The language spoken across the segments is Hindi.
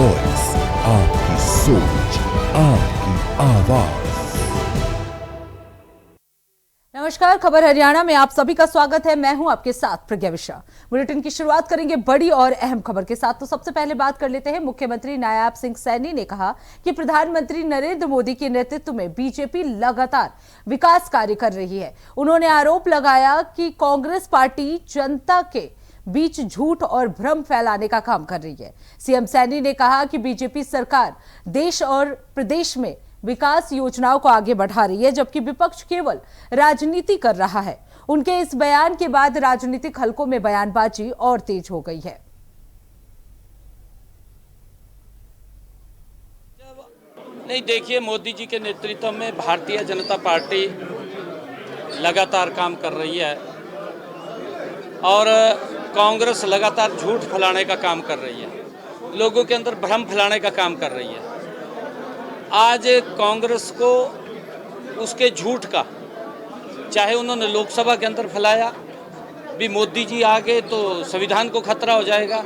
वॉइस, आपकी सोच, आपकी आवाज। नमस्कार, खबर हरियाणा में आप सभी का स्वागत है। मैं हूं आपके साथ प्रज्ञा मिश्रा। बुलेटिन की शुरुआत करेंगे बड़ी और अहम खबर के साथ। तो सबसे पहले बात कर लेते हैं। मुख्यमंत्री नायब सिंह सैनी ने कहा कि प्रधानमंत्री नरेंद्र मोदी के नेतृत्व में बीजेपी लगातार विकास कार्य कर रही है। उन्होंने आरोप लगाया कि कांग्रेस पार्टी जनता के बीच झूठ और भ्रम फैलाने का काम कर रही है। सीएम सैनी ने कहा कि बीजेपी सरकार देश और प्रदेश में विकास योजनाओं को आगे बढ़ा रही है, जबकि विपक्ष केवल राजनीति कर रहा है। उनके इस बयान के बाद राजनीतिक हलकों में बयानबाजी और तेज हो गई है। नहीं, देखिए, मोदी जी के नेतृत्व में भारतीय जनता पार्टी लगातार काम कर रही है और कांग्रेस लगातार झूठ फैलाने का काम कर रही है, लोगों के अंदर भ्रम फैलाने का काम कर रही है। आज कांग्रेस को उसके झूठ का, चाहे उन्होंने लोकसभा के अंदर फैलाया भी मोदी जी आ गए तो संविधान को खतरा हो जाएगा,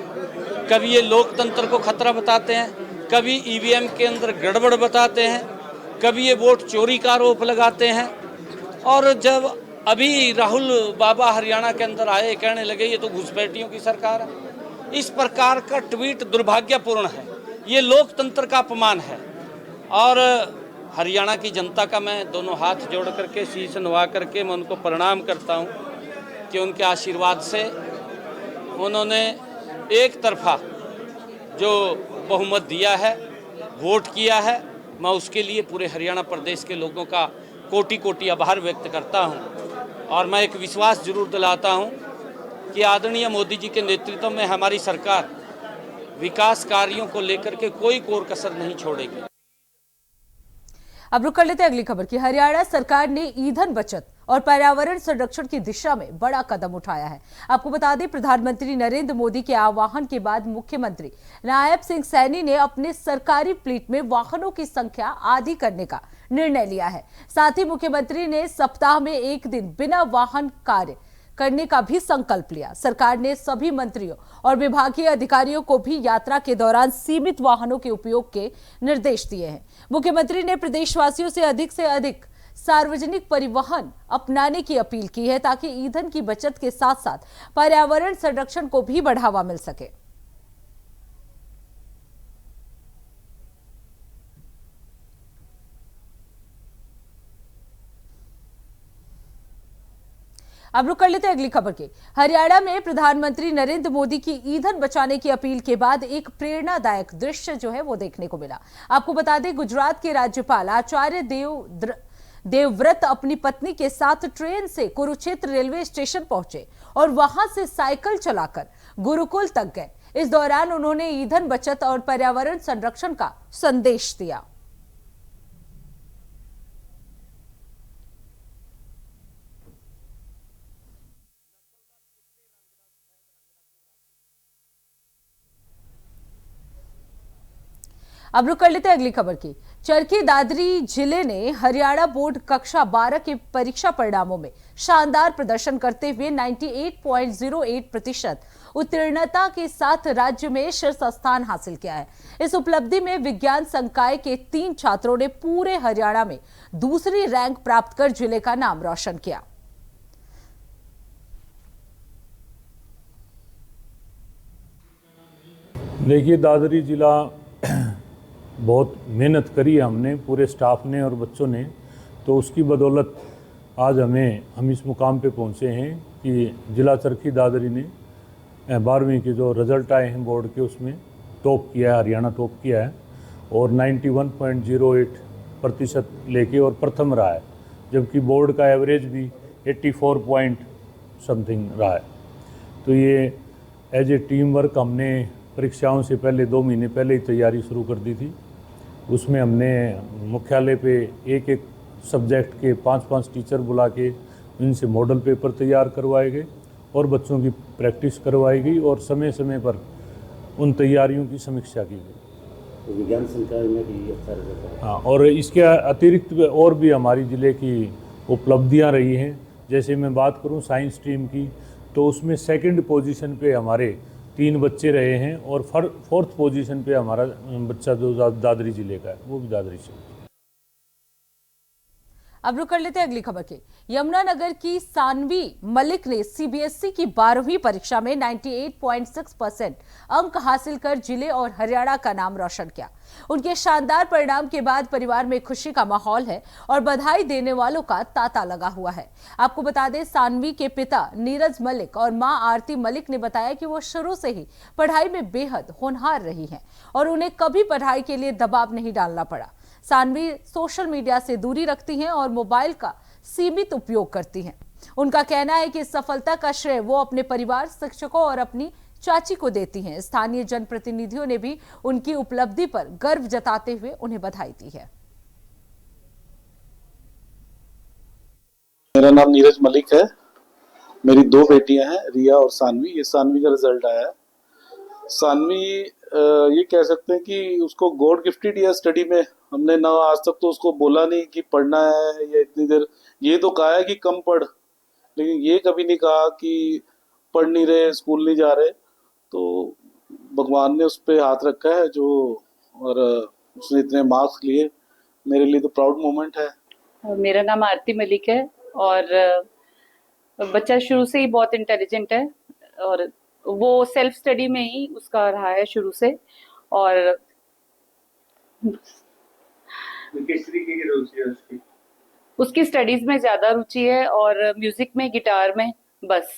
कभी ये लोकतंत्र को खतरा बताते हैं, कभी ईवीएम के अंदर गड़बड़ बताते हैं, कभी ये वोट चोरी का आरोप लगाते हैं। और जब अभी राहुल बाबा हरियाणा के अंदर आए, कहने लगे ये तो घुसपैठियों की सरकार है। इस प्रकार का ट्वीट दुर्भाग्यपूर्ण है, ये लोकतंत्र का अपमान है। और हरियाणा की जनता का मैं दोनों हाथ जोड़ करके, शीश नवा करके मैं उनको प्रणाम करता हूं कि उनके आशीर्वाद से उन्होंने एक तरफा जो बहुमत दिया है, वोट किया है। मैं उसके लिए पूरे हरियाणा प्रदेश के लोगों का कोटि कोटि आभार व्यक्त करता हूं। और मैं एक विश्वास जरूर दिलाता हूं कि आदरणीय मोदी जी के नेतृत्व में हमारी सरकार विकास कार्यों को लेकर के कोई कोर कसर नहीं छोड़ेगी। अब रुक कर लेते हैं अगली खबर की। हरियाणा सरकार ने ईंधन बचत और पर्यावरण संरक्षण की दिशा में बड़ा कदम उठाया है। आपको बता दें, प्रधानमंत्री नरेंद्र मोदी के आह्वान के बाद मुख्यमंत्री नायब सिंह सैनी ने अपने सरकारी फ्लीट में वाहनों की संख्या आधी करने का निर्णय लिया है। साथ ही मुख्यमंत्री ने सप्ताह में एक दिन बिना वाहन कार्य करने का भी संकल्प लिया। सरकार ने सभी मंत्रियों और विभागीय अधिकारियों को भी यात्रा के दौरान सीमित वाहनों के उपयोग के निर्देश दिए हैं। मुख्यमंत्री ने प्रदेशवासियों से अधिक सार्वजनिक परिवहन अपनाने की अपील की है, ताकि ईंधन की बचत के साथ साथ पर्यावरण संरक्षण को भी बढ़ावा मिल सके। अब रुक कर लेते हैं अगली खबर की। हरियाणा में प्रधानमंत्री नरेंद्र मोदी की ईंधन बचाने की अपील के बाद एक प्रेरणादायक दृश्य जो है वो देखने को मिला। आपको बता दें, गुजरात के राज्यपाल आचार्य देवव्रत अपनी पत्नी के साथ ट्रेन से कुरुक्षेत्र रेलवे स्टेशन पहुंचे और वहां से साइकिल चलाकर गुरुकुल तक गए। इस दौरान उन्होंने ईंधन बचत और पर्यावरण संरक्षण का संदेश दिया। अब रुक कर लेते हैं अगली खबर की। चरखी दादरी जिले ने हरियाणा बोर्ड कक्षा 12 के परीक्षा परिणामों में शानदार प्रदर्शन करते हुए 98.08% उत्तीर्णता के साथ राज्य में शीर्ष स्थान हासिल किया है। इस उपलब्धि में विज्ञान संकाय के 3 छात्रों ने पूरे हरियाणा में दूसरी रैंक प्राप्त कर जिले का नाम रोशन किया। देखिए, दादरी जिला बहुत मेहनत करी है हमने, पूरे स्टाफ ने और बच्चों ने, तो उसकी बदौलत आज हम इस मुकाम पे पहुंचे हैं कि जिला चरखी दादरी ने 12वीं के जो रिज़ल्ट आए हैं बोर्ड के, उसमें टॉप किया है, हरियाणा टॉप किया है और 91.08% लेके और प्रथम रहा है, जबकि बोर्ड का एवरेज भी 84 पॉइंट समथिंग रहा है। तो ये एज ए टीम वर्क हमने परीक्षाओं से पहले 2 महीने पहले ही तैयारी शुरू कर दी थी। उसमें हमने मुख्यालय पे एक सब्जेक्ट के 5-5 टीचर बुला के इनसे मॉडल पेपर तैयार करवाए गए और बच्चों की प्रैक्टिस करवाई गई और समय समय पर उन तैयारियों की समीक्षा की गई। तो विज्ञान संकाय में भी अच्छा रहता है। हाँ, और इसके अतिरिक्त और भी हमारी ज़िले की उपलब्धियाँ रही हैं। जैसे मैं बात करूँ साइंस स्ट्रीम की, तो उसमें 2nd पोजीशन पे हमारे 3 बच्चे रहे हैं और 4th पोजीशन पे हमारा बच्चा जो दादरी जिले का है वो भी दादरी से। अब रुक कर लेते हैं अगली खबर की। यमुनानगर की सानवी मलिक ने सीबीएसई की 12वीं परीक्षा में 98.6% अंक हासिल कर जिले और हरियाणा का नाम रोशन किया। उनके शानदार परिणाम के बाद परिवार में खुशी का माहौल है और बधाई देने वालों का तांता लगा हुआ है। आपको बता दें, सानवी के पिता नीरज मलिक और मां आरती मलिक ने बताया कि वो शुरू से ही पढ़ाई में बेहद होनहार रही हैं और उन्हें कभी पढ़ाई के लिए दबाव नहीं डालना पड़ा। सानवी सोशल मीडिया से दूरी रखती हैं और मोबाइल का सीमित उपयोग करती हैं। उनका कहना है कि इस सफलता का श्रेय वो अपने परिवार, शिक्षकों और अपनी चाची को देती हैं। स्थानीय जनप्रतिनिधियों ने भी उनकी उपलब्धि पर गर्व जताते हुए उन्हें बधाई दी है। मेरा नाम नीरज मलिक है। मेरी 2 बेटियां हैं, रिया और सानवी। ये सानवी का रिजल्ट आया है। सानवी ये कह सकते हैं कि उसको गॉड गिफ्टेड या स्टडी में। हमने ना आज तक तो उसको बोला नहीं कि पढ़ना है या इतनी देर। ये तो कहा है कि कम पढ़, लेकिन ये कभी नहीं कहा कि पढ़ नहीं रहे, स्कूल नहीं जा रहे। तो भगवान ने उस पर हाथ रखा है जो, और उसने इतने मार्क्स लिए। मेरे लिए तो प्राउड मोमेंट है। मेरा नाम आरती मलिक है और बच्चा शुरू से ही बहुत इंटेलिजेंट है और वो सेल्फ स्टडी में ही उसका रहा है शुरू से। और किस तरीके की रुचि है उसकी स्टडीज में ज्यादा रुचि है और म्यूजिक में, गिटार में, बस।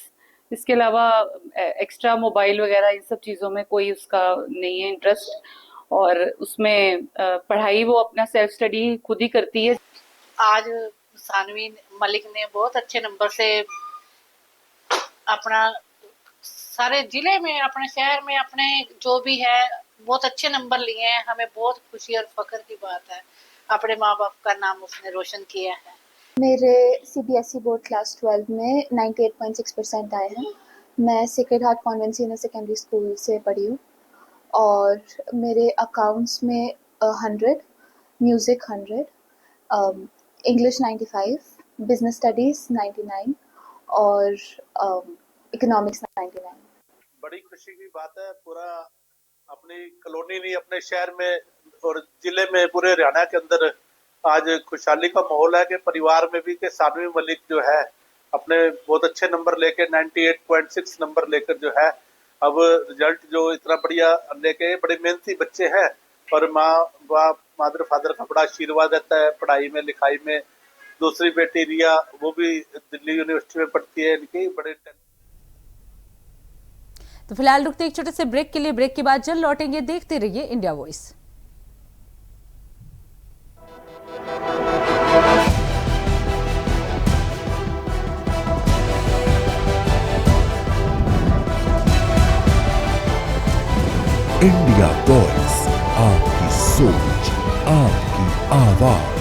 इसके अलावा एक्स्ट्रा मोबाइल वगैरह इन सब चीजों में कोई उसका नहीं है इंटरेस्ट। और उसमें पढ़ाई वो अपना सेल्फ स्टडी खुद ही करती है। आज सानवी मलिक ने बहुत अच्छे नंबर से अपना सारे जिले में, अपने शहर में, अपने जो भी है बहुत अच्छे नंबर लिए हैं। हमें बहुत खुशी और फख्र की बात है। अपने माँ बाप का नाम उसने रोशन किया है। मेरे सीबीएसई बोर्ड क्लास 12 में 98.6% आए हैं। मैं sacred heart convent senior secondary school से पढ़ी हूँ और मेरे अकाउंट्स में 100, म्यूज़िक 100, इंग्लिश 95, बिजनेस स्टडीज़ 99 और इकोनॉमिक्स 99। बड़ी खुशी की बात है। पूरा अपनी कॉलोनी नहीं, अपने शहर में और जिले में, पूरे हरियाणा के अंदर आज खुशहाली का माहौल है कि परिवार में भी कि सानवी मलिक जो है अपने बहुत अच्छे नंबर लेके 98.6 नंबर लेकर जो है अब रिजल्ट जो इतना बढ़िया लेके, बड़े मेहनती बच्चे हैं और माँ बाप, मदर फादर का बड़ा आशीर्वाद रहता है पढ़ाई में, लिखाई में। दूसरी बेटी रिया, वो भी दिल्ली यूनिवर्सिटी में पढ़ती है। इनकी बड़े तो फिलहाल रुकते एक छोटे से ब्रेक के लिए। ब्रेक के बाद जल्द लौटेंगे। देखते रहिए इंडिया वॉइस। इंडिया वॉइस, आपकी सोच, आपकी आवाज।